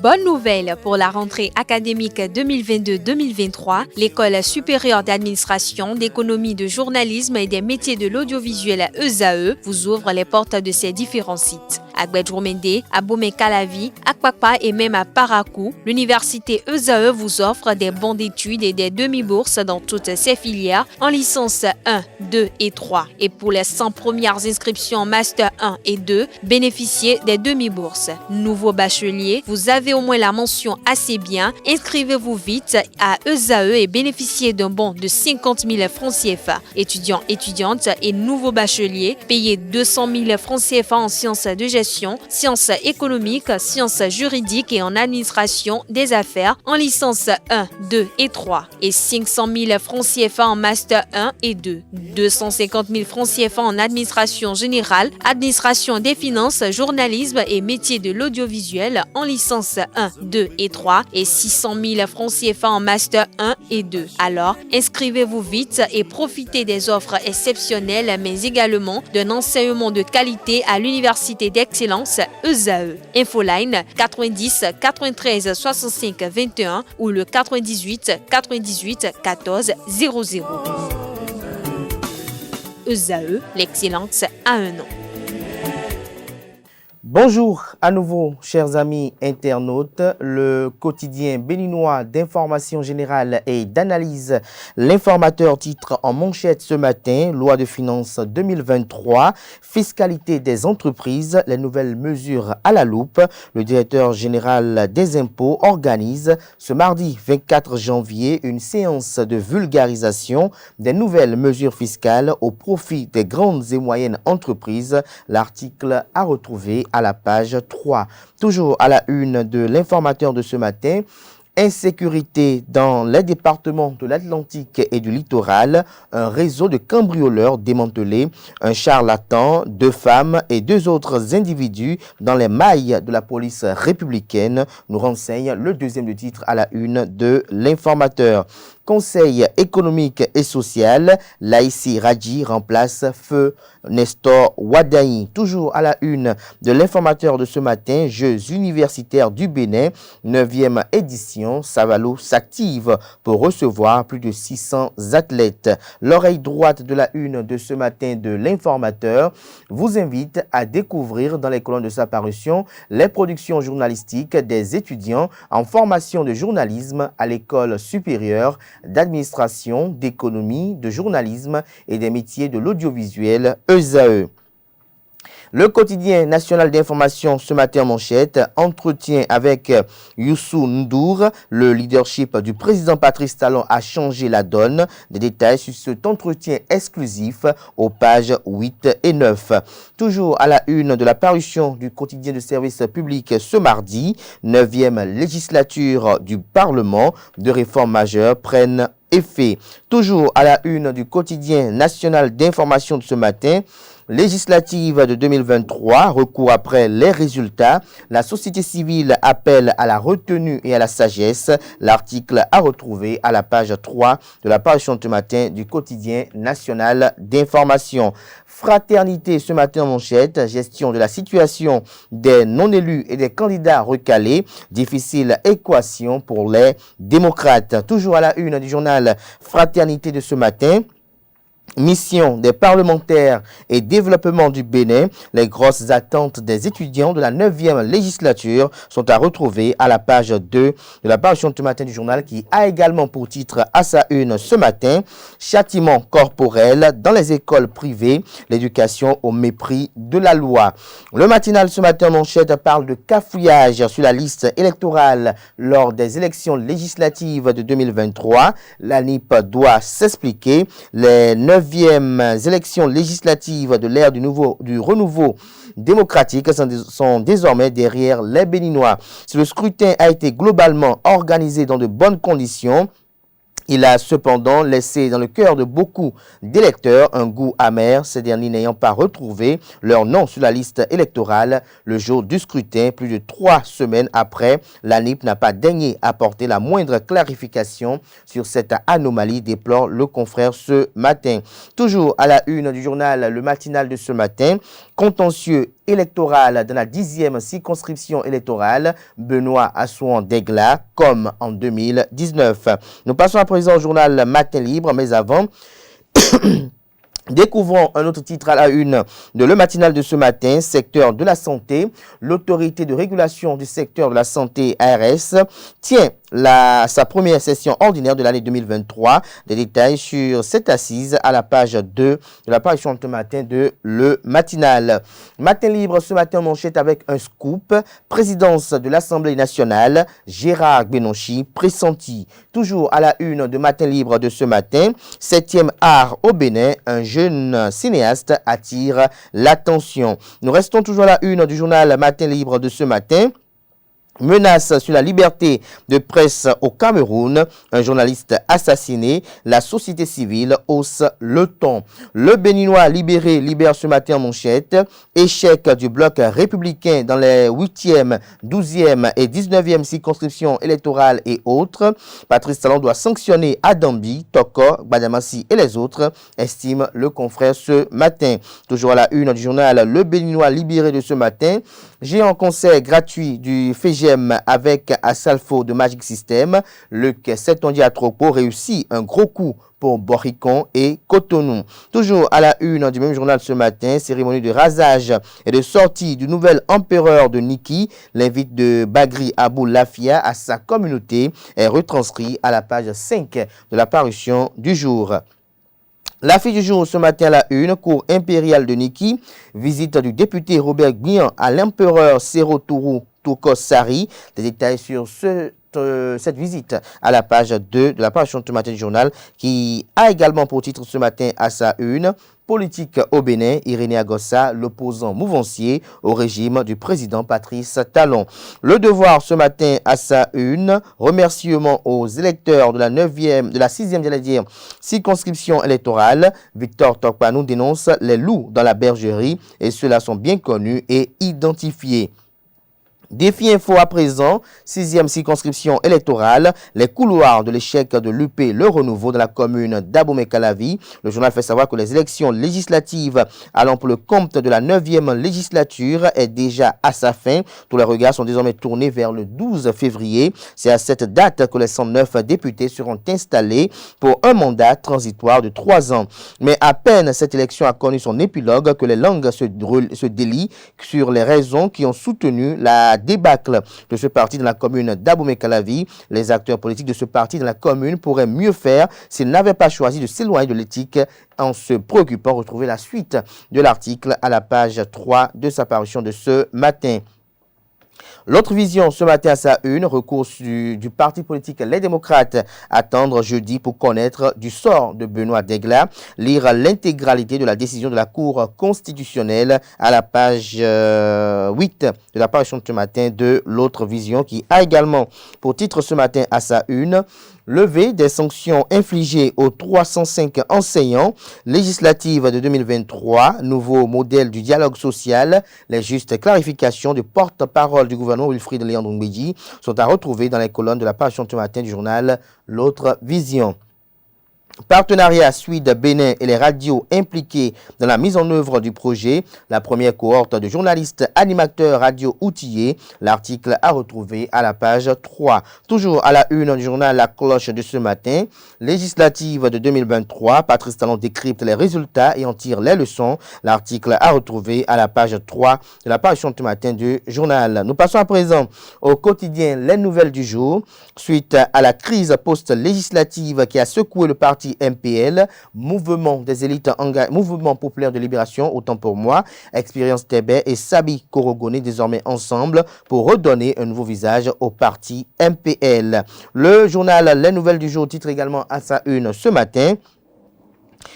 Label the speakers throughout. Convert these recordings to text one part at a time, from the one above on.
Speaker 1: Bonne nouvelle pour la rentrée académique 2022-2023, l'École supérieure d'administration, d'économie, de journalisme et des métiers de l'audiovisuel ESAE vous ouvre les portes de ses différents sites. À Gbedjomende, à Bomé-Calavi, à Kpakpa et même à Parakou, l'université ESAE vous offre des bons d'études et des demi-bourses dans toutes ses filières en licence 1, 2 et 3. Et pour les 100 premières inscriptions en master 1 et 2, bénéficiez des demi-bourses. Nouveau bachelier, vous avez au moins la mention assez bien. Inscrivez-vous vite à ESAE et bénéficiez d'un bon de 50 000 francs CFA. Étudiants, étudiantes et nouveaux bacheliers, payez 200 000 francs CFA en sciences de gestion, sciences économiques, sciences juridiques et en administration des affaires en licence 1, 2 et 3 et 500 000 francs CFA en master 1 et 2, 250 000 francs CFA en administration générale, administration des finances, journalisme et métiers de l'audiovisuel en licence 1, 2 et 3 et 600 000 francs CFA en master 1 et 2. Alors, inscrivez-vous vite et profitez des offres exceptionnelles mais également d'un enseignement de qualité à l'université d'excellence ESAE. Infoline 90 93 65 21 ou le 98 98 14 00. ESAE, l'excellence à un nom.
Speaker 2: Bonjour à nouveau, chers amis internautes. Le quotidien béninois d'information générale et d'analyse, l'informateur titre en manchette ce matin, loi de finances 2023, fiscalité des entreprises, les nouvelles mesures à la loupe. Le directeur général des impôts organise ce mardi 24 janvier une séance de vulgarisation des nouvelles mesures fiscales au profit des grandes et moyennes entreprises. L'article à retrouver à la page 3. Toujours à la une de l'informateur de ce matin, insécurité dans les départements de l'Atlantique et du littoral, un réseau de cambrioleurs démantelé, un charlatan, 2 femmes et 2 autres individus dans les mailles de la police républicaine, nous renseigne le deuxième du titre à la une de l'informateur. Conseil économique et social, Laïci Radji remplace Feu Nestor Wadaï. Toujours à la une de l'informateur de ce matin, Jeux universitaires du Bénin, 9e édition, Savalo s'active pour recevoir plus de 600 athlètes. L'oreille droite de la une de ce matin de l'informateur vous invite à découvrir dans les colonnes de sa parution les productions journalistiques des étudiants en formation de journalisme à l'école supérieure d'administration, d'économie, de journalisme et des métiers de l'audiovisuel ESAE. Le quotidien national d'information ce matin en manchette, entretien avec Youssou N'Dour, le leadership du président Patrice Talon a changé la donne. Des détails sur cet entretien exclusif aux pages 8 et 9. Toujours à la une de la parution du quotidien de service public ce mardi, 9e législature du Parlement, de réformes majeures prennent effet. Toujours à la une du quotidien national d'information de ce matin, législative de 2023, recours après les résultats. La société civile appelle à la retenue et à la sagesse. L'article à retrouver à la page 3 de la parution de ce matin du quotidien national d'information. Fraternité ce matin en manchette, gestion de la situation des non-élus et des candidats recalés. Difficile équation pour les démocrates. Toujours à la une du journal Fraternité de ce matin. Mission des parlementaires et développement du Bénin, les grosses attentes des étudiants de la 9e législature sont à retrouver à la page 2 de la parution de ce matin du journal qui a également pour titre à sa une ce matin, châtiment corporel dans les écoles privées, l'éducation au mépris de la loi. Le matinal ce matin en manchette parle de cafouillage sur la liste électorale lors des élections législatives de 2023. La NIP doit s'expliquer. Les 9e élections législatives de l'ère du renouveau démocratique sont désormais derrière les Béninois. Si le scrutin a été globalement organisé dans de bonnes conditions, il a cependant laissé dans le cœur de beaucoup d'électeurs un goût amer, ces derniers n'ayant pas retrouvé leur nom sur la liste électorale le jour du scrutin. Plus de 3 semaines après, la NIP n'a pas daigné apporter la moindre clarification sur cette anomalie, déplore le confrère ce matin. Toujours à la une du journal Le Matinal de ce matin, contentieux électorale dans la 10e circonscription électorale, Benoît Assouan-Degla, comme en 2019. Nous passons à présent au journal Matin Libre, mais avant... Découvrons un autre titre à la une de Le Matinal de ce matin, secteur de la santé. L'autorité de régulation du secteur de la santé, ARS, tient sa première session ordinaire de l'année 2023. Des détails sur cette assise à la page 2 de la parution de ce matin de Le Matinal. Matin Libre ce matin, manchette avec un scoop. Présidence de l'Assemblée nationale, Gérard Benonchi pressenti. Toujours à la une de Matin Libre de ce matin, 7e art au Bénin, un jeune cinéaste attire l'attention. Nous restons toujours à la une du journal Matin Libre de ce matin. Menace sur la liberté de presse au Cameroun, un journaliste assassiné, la société civile hausse le ton. Le Béninois libéré libère ce matin en manchette, échec du bloc républicain dans les 8e, 12e et 19e circonscriptions électorales et autres. Patrice Talon doit sanctionner Adambi, Toko, Badamassi et les autres, estime le confrère ce matin. Toujours à la une du journal Le Béninois libéré de ce matin, géant concert gratuit du FGM avec Asalfo de Magic System. Le Setondia Atropo réussit un gros coup pour Boricon et Cotonou. Toujours à la une du même journal ce matin, cérémonie de rasage et de sortie du nouvel empereur de Niki. L'invite de Bagri Abou Lafia à sa communauté est retranscrit à la page 5 de la parution du jour. L'affiche du jour ce matin à la une, cour impériale de Niki, visite du député Robert Guian à l'empereur Serotourou Toukosari. Des détails sur cette visite à la page 2 de la parution de ce matin du journal, qui a également pour titre ce matin à sa une, politique au Bénin, Irénée Agossa, l'opposant mouvancier au régime du président Patrice Talon. Le Devoir ce matin à sa une, remerciement aux électeurs de la 6e circonscription électorale. Victor Tokpanou dénonce les loups dans la bergerie et ceux-là sont bien connus et identifiés. Défi info à présent, 6e circonscription électorale, les couloirs de l'échec de l'UP, le renouveau de la commune d'Abomey-Calavi. Le journal fait savoir que les élections législatives allant pour le compte de la 9e législature est déjà à sa fin. Tous les regards sont désormais tournés vers le 12 février. C'est à cette date que les 109 députés seront installés pour un mandat transitoire de 3 ans. Mais à peine cette élection a connu son épilogue que les langues se délient sur les raisons qui ont soutenu la débâcle de ce parti dans la commune d'Abomey-Calavi. Les acteurs politiques de ce parti dans la commune pourraient mieux faire s'ils n'avaient pas choisi de s'éloigner de l'éthique en se préoccupant. Retrouvez la suite de l'article à la page 3 de sa parution de ce matin. L'autre vision ce matin à sa une, recours du parti politique Les Démocrates, attendre jeudi pour connaître du sort de Benoît Degla, lire l'intégralité de la décision de la Cour constitutionnelle à la page 8 de la parution de ce matin de l'autre vision, qui a également pour titre ce matin à sa une, lever des sanctions infligées aux 305 enseignants, législative de 2023, nouveau modèle du dialogue social. Les justes clarifications du porte-parole du gouvernement Wilfried Léandre-Mbedji sont à retrouver dans les colonnes de la parution de ce matin du journal L'autre vision. Partenariat Suède-Bénin et les radios impliquées dans la mise en œuvre du projet. La première cohorte de journalistes animateurs radio outillés. L'article à retrouver à la page 3. Toujours à la une du journal La Cloche de ce matin. Législative de 2023. Patrice Talon décrypte les résultats et en tire les leçons. L'article à retrouver à la page 3 de la parution de ce matin du journal. Nous passons à présent au quotidien Les Nouvelles du jour. Suite à la crise post-législative qui a secoué le parti MPL, mouvement des élites mouvement populaire de libération, autant pour moi, Expérience Tébé et Sabi Korogone désormais ensemble pour redonner un nouveau visage au parti MPL. Le journal Les Nouvelles du jour titre également à sa une ce matin.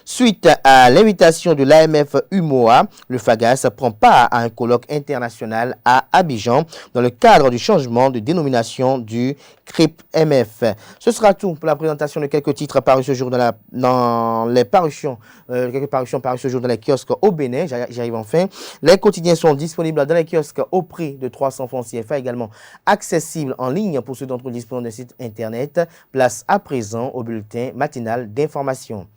Speaker 2: Suite à l'invitation de l'AMF UMOA, le FAGAS prend part à un colloque international à Abidjan dans le cadre du changement de dénomination du CRIP-MF. Ce sera tout pour la présentation de quelques titres parus ce jour dans les parutions, quelques parutions parues ce jour dans les kiosques au Bénin. J'arrive enfin. Les quotidiens sont disponibles dans les kiosques au prix de 300 francs CFA, également accessibles en ligne pour ceux d'entre vous disposant d'un site internet. Place à présent au bulletin matinal d'information.